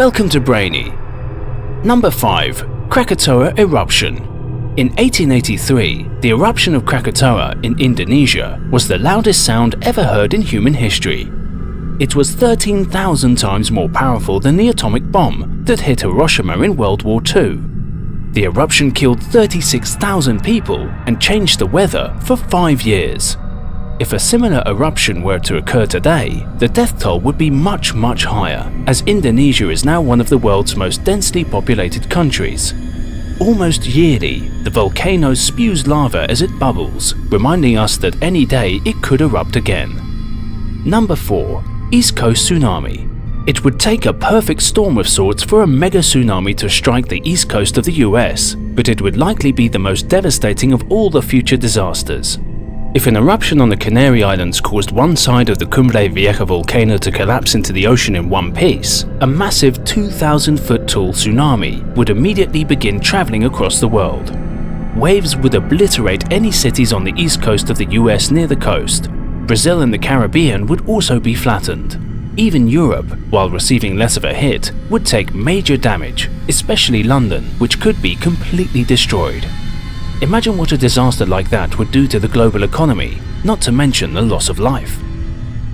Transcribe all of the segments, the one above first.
Welcome to Brainy. Number 5. Krakatoa Eruption. In 1883, the eruption of Krakatoa in Indonesia was the loudest sound ever heard in human history. It was 13,000 times more powerful than the atomic bomb that hit Hiroshima in World War II. The eruption killed 36,000 people and changed the weather for 5 years. If a similar eruption were to occur today, the death toll would be much higher, as Indonesia is now one of the world's most densely populated countries. Almost yearly, the volcano spews lava as it bubbles, reminding us that any day it could erupt again. Number 4. East Coast Tsunami. It would take a perfect storm of sorts for a mega tsunami to strike the east coast of the US, but it would likely be the most devastating of all the future disasters. If an eruption on the Canary Islands caused one side of the Cumbre Vieja volcano to collapse into the ocean in one piece, a massive 2,000-foot-tall tsunami would immediately begin traveling across the world. Waves would obliterate any cities on the east coast of the US near the coast. Brazil and the Caribbean would also be flattened. Even Europe, while receiving less of a hit, would take major damage, especially London, which could be completely destroyed. Imagine what a disaster like that would do to the global economy, not to mention the loss of life.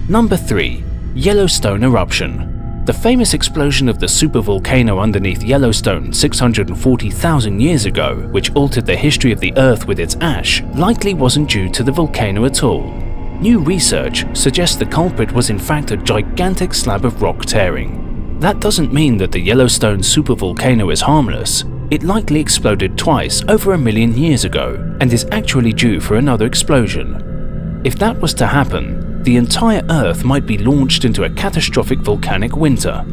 Number 3. Yellowstone Eruption. The famous explosion of the supervolcano underneath Yellowstone 640,000 years ago, which altered the history of the Earth with its ash, likely wasn't due to the volcano at all. New research suggests the culprit was in fact a gigantic slab of rock tearing. That doesn't mean that the Yellowstone supervolcano is harmless. It likely exploded twice over 1 million years ago and is actually due for another explosion. If that was to happen, the entire Earth might be launched into a catastrophic volcanic winter.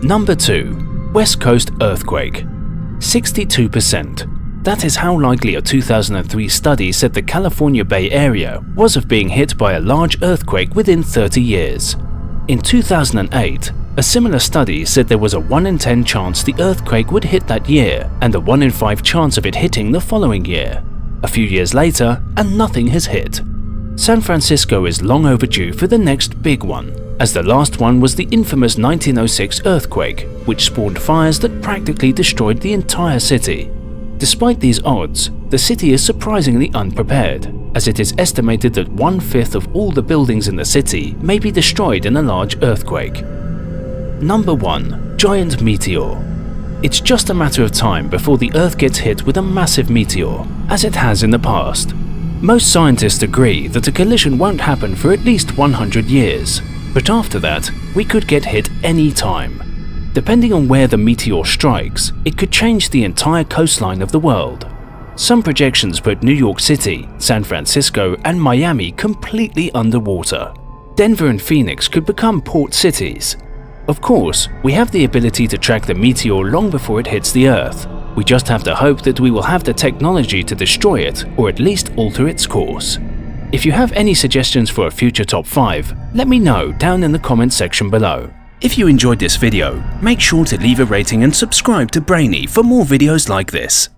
Number 2. West Coast Earthquake. 62%. That is how likely a 2003 study said the California Bay Area was of being hit by a large earthquake within 30 years. In 2008, a similar study said there was a 1 in 10 chance the earthquake would hit that year and a 1 in 5 chance of it hitting the following year. A few years later, and nothing has hit. San Francisco is long overdue for the next big one, as the last one was the infamous 1906 earthquake, which spawned fires that practically destroyed the entire city. Despite these odds, the city is surprisingly unprepared, as it is estimated that 1/5 of all the buildings in the city may be destroyed in a large earthquake. Number 1. Giant Meteor. It's just a matter of time before the Earth gets hit with a massive meteor, as it has in the past. Most scientists agree that a collision won't happen for at least 100 years, but after that, we could get hit any time. Depending on where the meteor strikes, it could change the entire coastline of the world. Some projections put New York City, San Francisco, and Miami completely underwater. Denver and Phoenix could become port cities. Of course, we have the ability to track the meteor long before it hits the Earth. We just have to hope that we will have the technology to destroy it or at least alter its course. If you have any suggestions for a future top 5, let me know down in the comment section below. If you enjoyed this video, make sure to leave a rating and subscribe to Brainy for more videos like this.